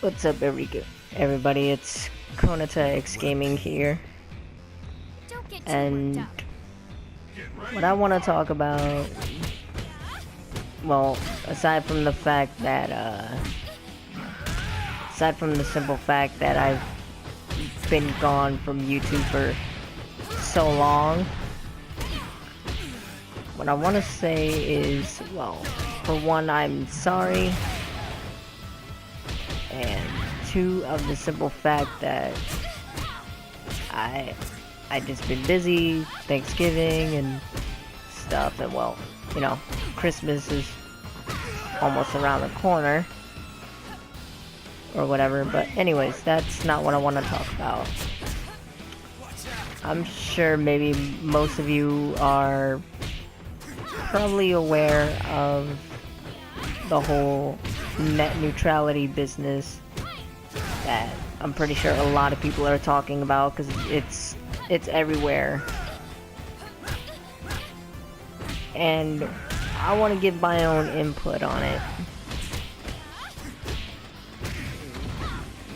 What's up, everybody? It's Konata X Gaming here, and what I want to talk about, well, aside from the simple fact that I've been gone from YouTube for so long, what I want to say is, well, for one, I'm sorry. And two, of the simple fact that I just been busy, Thanksgiving and stuff, and well, you know, Christmas is almost around the corner or whatever. But anyways, that's not what I want to talk about. I'm sure maybe most of you are probably aware of the whole net neutrality business that I'm pretty sure a lot of people are talking about, because it's everywhere. And I want to give my own input on it,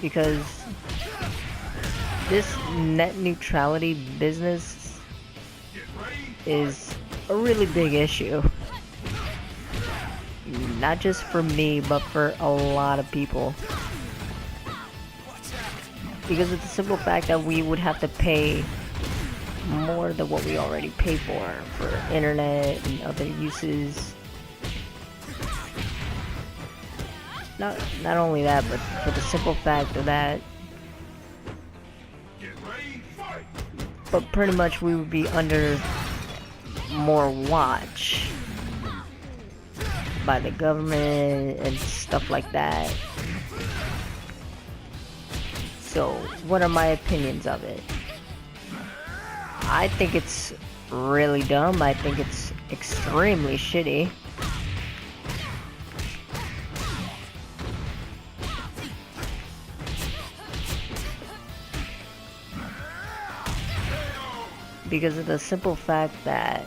because this net neutrality business is a really big issue. Not just for me, but for a lot of people. Because it's a simple fact that we would have to pay more than what we already pay for internet and other uses. Not only that, but for the simple fact of that, but pretty much we would be under more watch by the government and stuff like that. So, what are my opinions of it? I think it's really dumb. I think it's extremely shitty. Because of the simple fact that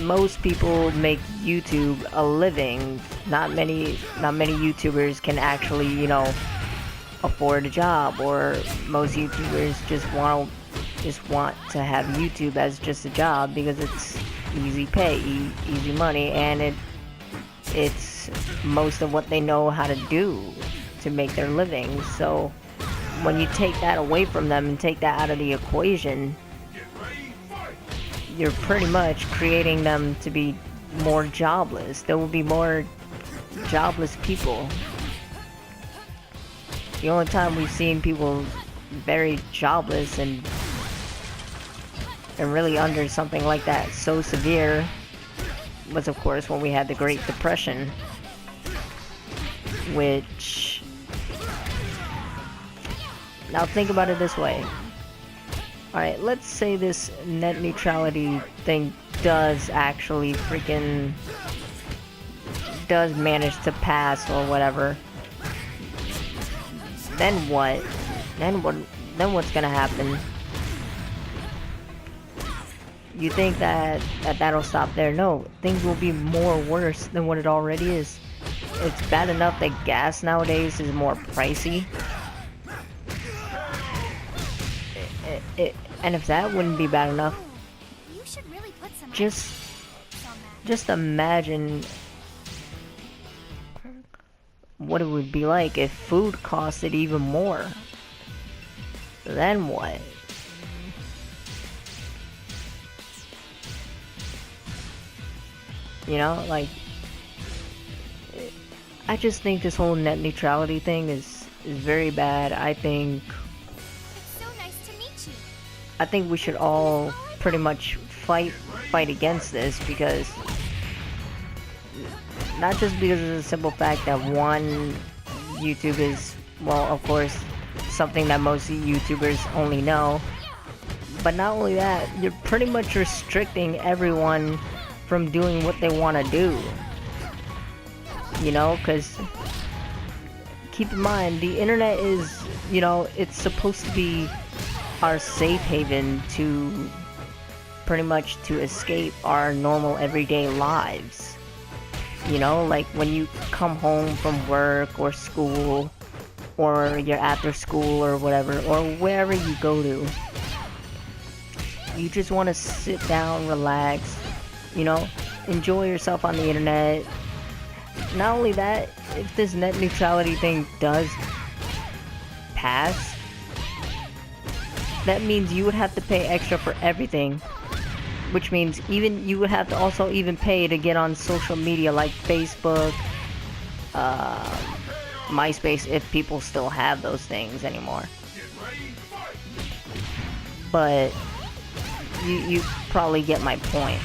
most people make YouTube a living. Not many YouTubers can actually, you know, afford a job, or most YouTubers just want to have YouTube as just a job because it's easy pay, easy money, and it's most of what they know how to do to make their living. So when you take that away from them and take that out of the equation, you're pretty much creating them to be more jobless. There will be more jobless people. The only time we've seen people very jobless and really under something like that so severe was, of course, when we had the Great Depression, which, now think about it this way. Alright, let's say this net neutrality thing does actually does manage to pass or whatever. Then what? Then what's gonna happen? You think that'll stop there? No, things will be more worse than what it already is. It's bad enough that gas nowadays is more pricey. And if that wouldn't be bad enough, you should really put some just imagine what it would be like if food costed even more. Then what? You know, like, I just think this whole net neutrality thing is very bad. I think we should all pretty much fight against this, because not just because of the simple fact that one, YouTube is, well, of course, something that most YouTubers only know, but not only that, you're pretty much restricting everyone from doing what they want to do. You know, because keep in mind, the internet is, you know, it's supposed to be our safe haven to pretty much to escape our normal everyday lives. You know, like when you come home from work or school, or you're after school or whatever, or wherever you go to. You just want to sit down, relax, you know, enjoy yourself on the internet. Not only that, if this net neutrality thing does pass, that means you would have to pay extra for everything. Which means even you would have to also even pay to get on social media like Facebook, MySpace, if people still have those things anymore. But you probably get my point.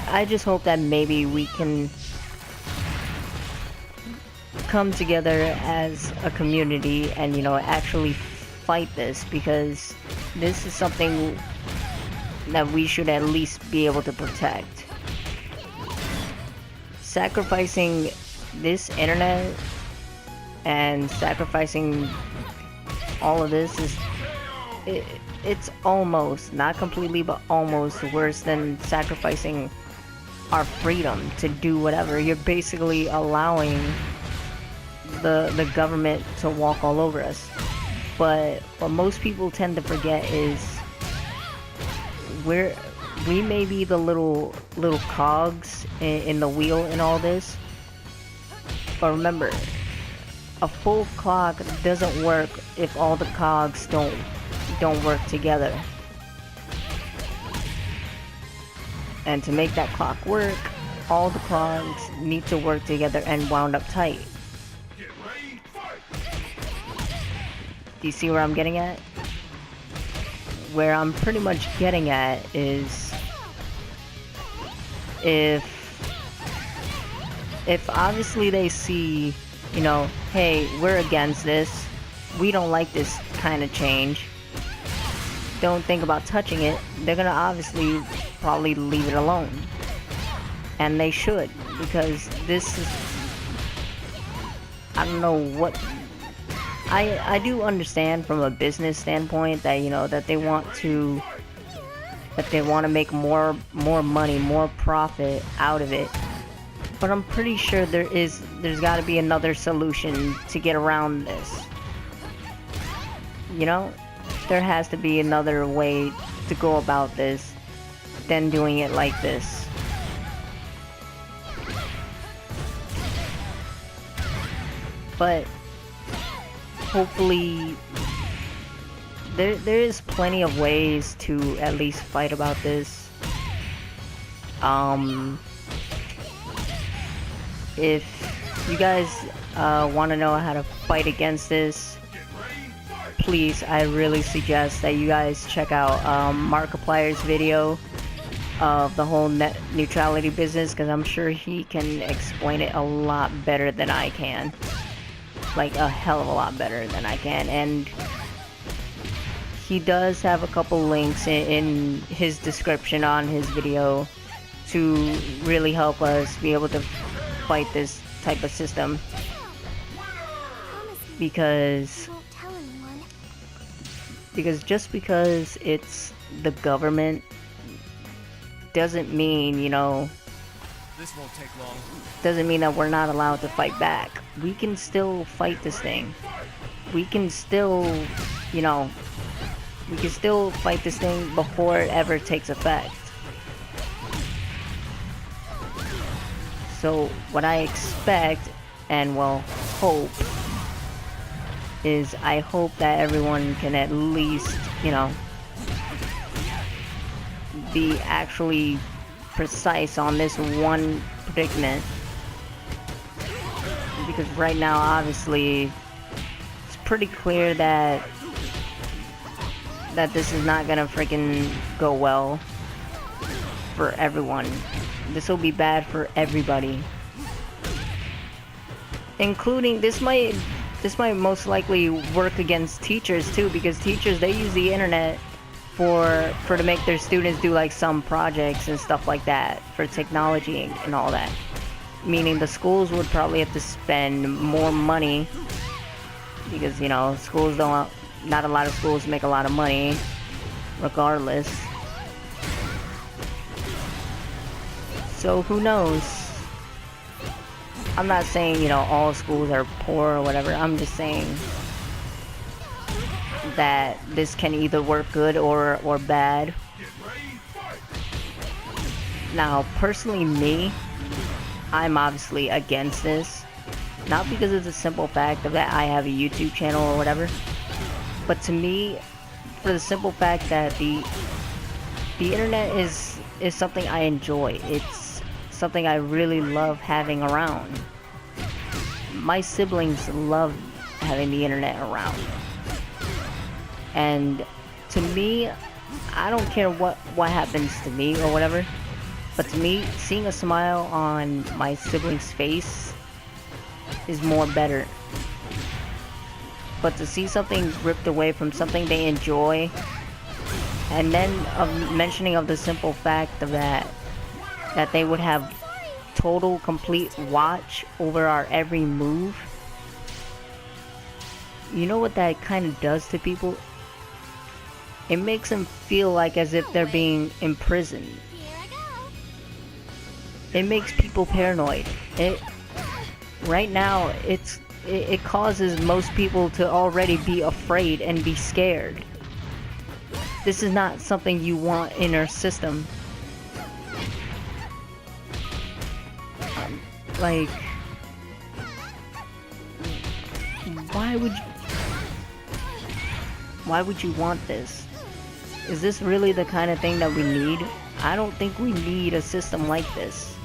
I just hope that maybe we can come together as a community and, you know, actually fight this, because this is something that we should at least be able to protect. Sacrificing this internet and sacrificing all of this is it's almost, not completely, but almost worse than sacrificing our freedom to do whatever. You're basically allowing the government to walk all over us. But what most people tend to forget is we may be the little cogs in the wheel in all this. But remember, a full clock doesn't work if all the cogs don't work together. And to make that clock work, all the cogs need to work together and wound up tight. Do you see where I'm getting at? Where I'm pretty much getting at is if obviously they see, you know, hey, we're against this, we don't like this kind of change, don't think about touching it, they're gonna obviously probably leave it alone. And they should, because this is, I don't know what, I do understand from a business standpoint that, you know, that they want to make more money, more profit out of it. But I'm pretty sure there's got to be another solution to get around this. You know, there has to be another way to go about this than doing it like this. But hopefully there is plenty of ways to at least fight about this. If you guys want to know how to fight against this, please, I really suggest that you guys check out Markiplier's video of the whole net neutrality business, because I'm sure he can explain it a lot better than I can. Like a hell of a lot better than I can. And he does have a couple links in his description on his video to really help us be able to fight this type of system. Because just because it's the government doesn't mean, you know, this won't take long. Doesn't mean that we're not allowed to fight back. We can still fight this thing. We can still, you know, we can still fight this thing before it ever takes effect. So what I expect, and well, hope, is I hope that everyone can at least, you know, be actually precise on this one predicament. Because right now, obviously, it's pretty clear that this is not gonna freaking go well for everyone. This will be bad for everybody. Including, this might most likely work against teachers too, because teachers, they use the internet for to make their students do like some projects and stuff like that for technology and all that. Meaning the schools would probably have to spend more money, because, you know, schools don't, not a lot of schools make a lot of money regardless. So who knows? I'm not saying, you know, all schools are poor or whatever. I'm just saying that this can either work good or bad. Now, personally, me, I'm obviously against this. Not because of the simple fact of that I have a YouTube channel or whatever, but to me, for the simple fact that the internet is something I enjoy. It's something I really love having around. My siblings love having the internet around. And to me, I don't care what happens to me or whatever, but to me, seeing a smile on my sibling's face is more better. But to see something ripped away from something they enjoy, and then mentioning of the simple fact of that they would have total complete watch over our every move, you know what that kind of does to people? It makes them feel like as if they're being imprisoned. Here I go. It makes people paranoid. Right now, it causes most people to already be afraid and be scared. This is not something you want in our system. Like, why would you want this? Is this really the kind of thing that we need? I don't think we need a system like this.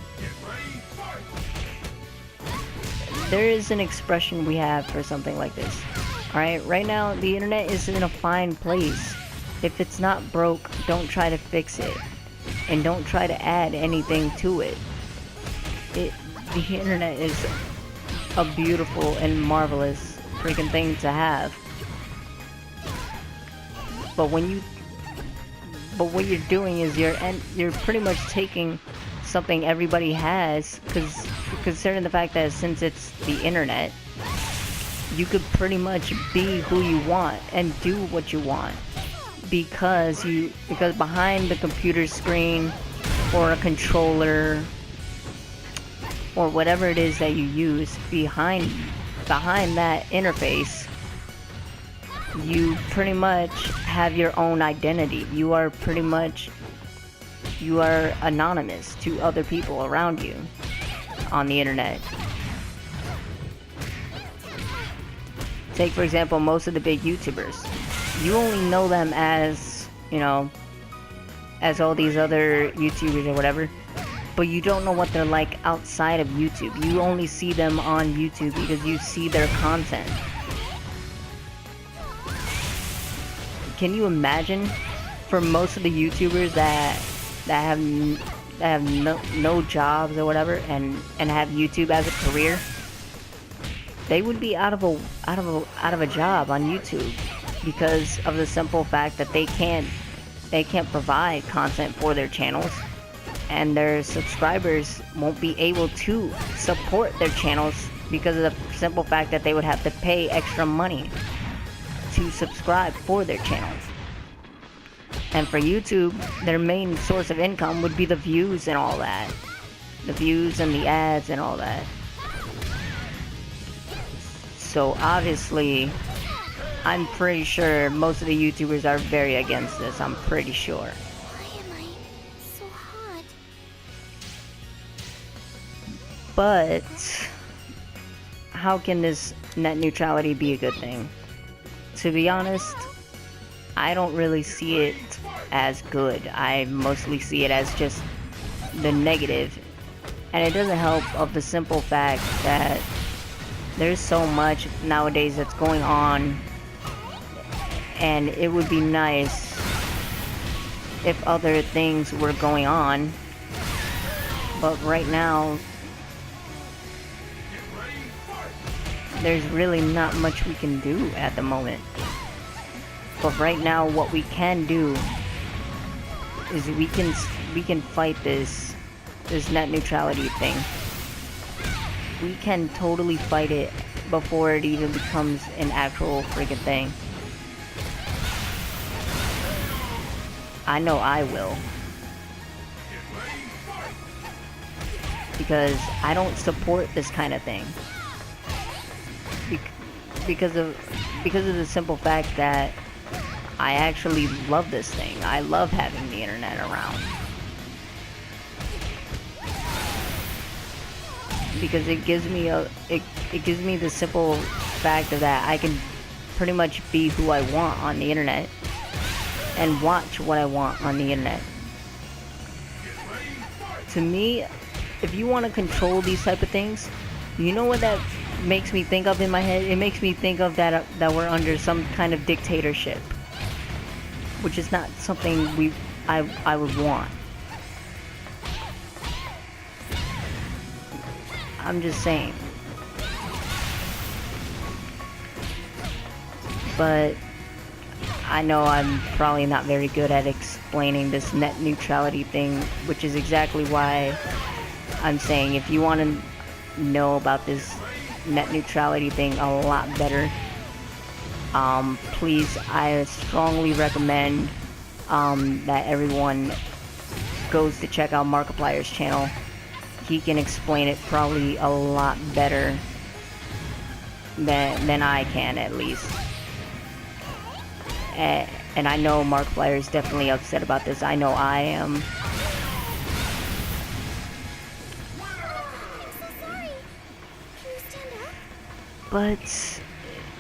There is an expression we have for something like this. Alright, right now the internet is in a fine place. If it's not broke, don't try to fix it. And don't try to add anything to it. The internet is a beautiful and marvelous freaking thing to have. But what you're doing is you're pretty much taking something everybody has, because considering the fact that since it's the internet, you could pretty much be who you want and do what you want, because behind the computer screen or a controller or whatever it is that you use, behind that interface, you pretty much have your own identity. You are anonymous to other people around you on the internet. Take, for example, most of the big YouTubers. You only know them as, you know, as all these other YouTubers or whatever, but you don't know what they're like outside of YouTube. You only see them on YouTube because you see their content. Can you imagine, for most of the YouTubers that have no jobs or whatever and have YouTube as a career, they would be out of a job on YouTube because of the simple fact that they can't provide content for their channels, and their subscribers won't be able to support their channels because of the simple fact that they would have to pay extra money to subscribe for their channels. And for YouTube, their main source of income would be the views and all that. The views and the ads and all that. So obviously, I'm pretty sure most of the YouTubers are very against this. I'm pretty sure. Why am I so hot? But how can this net neutrality be a good thing? To be honest, I don't really see it as good. I mostly see it as just the negative. And it doesn't help of the simple fact that there's so much nowadays that's going on, and it would be nice if other things were going on. But right now, there's really not much we can do at the moment. But right now, what we can do is we can fight this net neutrality thing. We can totally fight it before it even becomes an actual friggin' thing. I know I will. because I don't support this kind of thing. Because of the simple fact that I actually love this thing. I love having the internet around. Because it gives me it gives me the simple fact of that I can pretty much be who I want on the internet and watch what I want on the internet. To me, if you want to control these type of things, you know what that makes me think of in my head? It makes me think of that we're under some kind of dictatorship, which is not something I would want. I'm just saying. But I know I'm probably not very good at explaining this net neutrality thing, which is exactly why I'm saying if you want to know about this net neutrality thing a lot better, please, I strongly recommend that everyone goes to check out Markiplier's channel. He can explain it probably a lot better than I can, at least. And I know Markiplier is definitely upset about this. I know I am. I'm so sorry. Can you stand up? But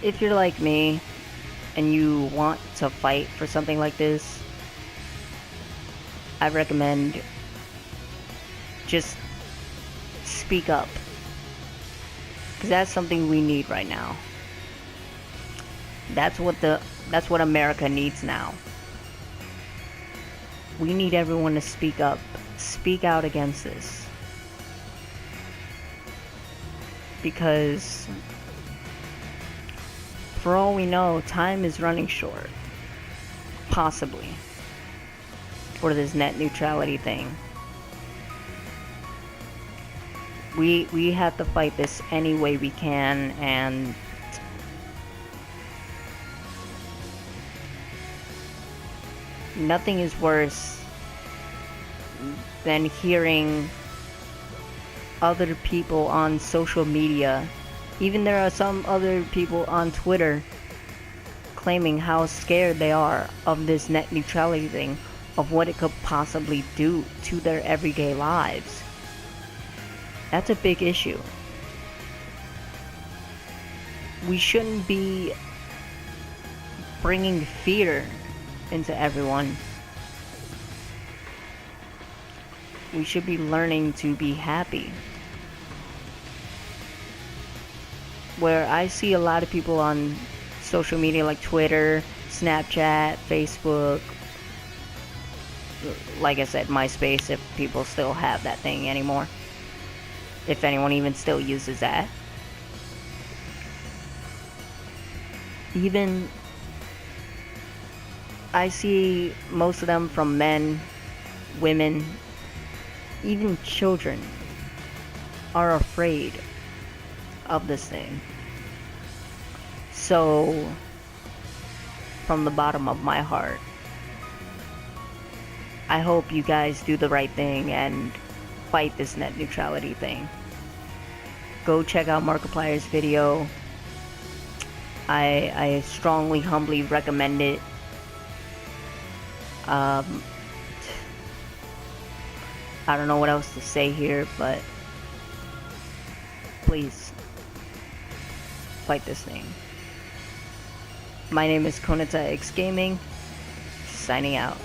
if you're like me and you want to fight for something like this, I recommend just speak up, because that's something we need right now. That's what America needs now. We need everyone to speak up, speak out against this, because for all we know, time is running short, possibly, for this net neutrality thing. We have to fight this any way we can, and nothing is worse than hearing other people on social media. Even there are some other people on Twitter claiming how scared they are of this net neutrality thing, of what it could possibly do to their everyday lives. That's a big issue. We shouldn't be bringing fear into everyone. We should be learning to be happy. Where I see a lot of people on social media like Twitter, Snapchat, Facebook, like I said, MySpace, if people still have that thing anymore. If anyone even still uses that. Even I see most of them from men, women, even children are afraid of this thing. So, from the bottom of my heart, I hope you guys do the right thing and fight this net neutrality thing. Go check out Markiplier's video. I strongly, humbly recommend it. I don't know what else to say here, but please fight this thing. My name is Konata X Gaming, signing out.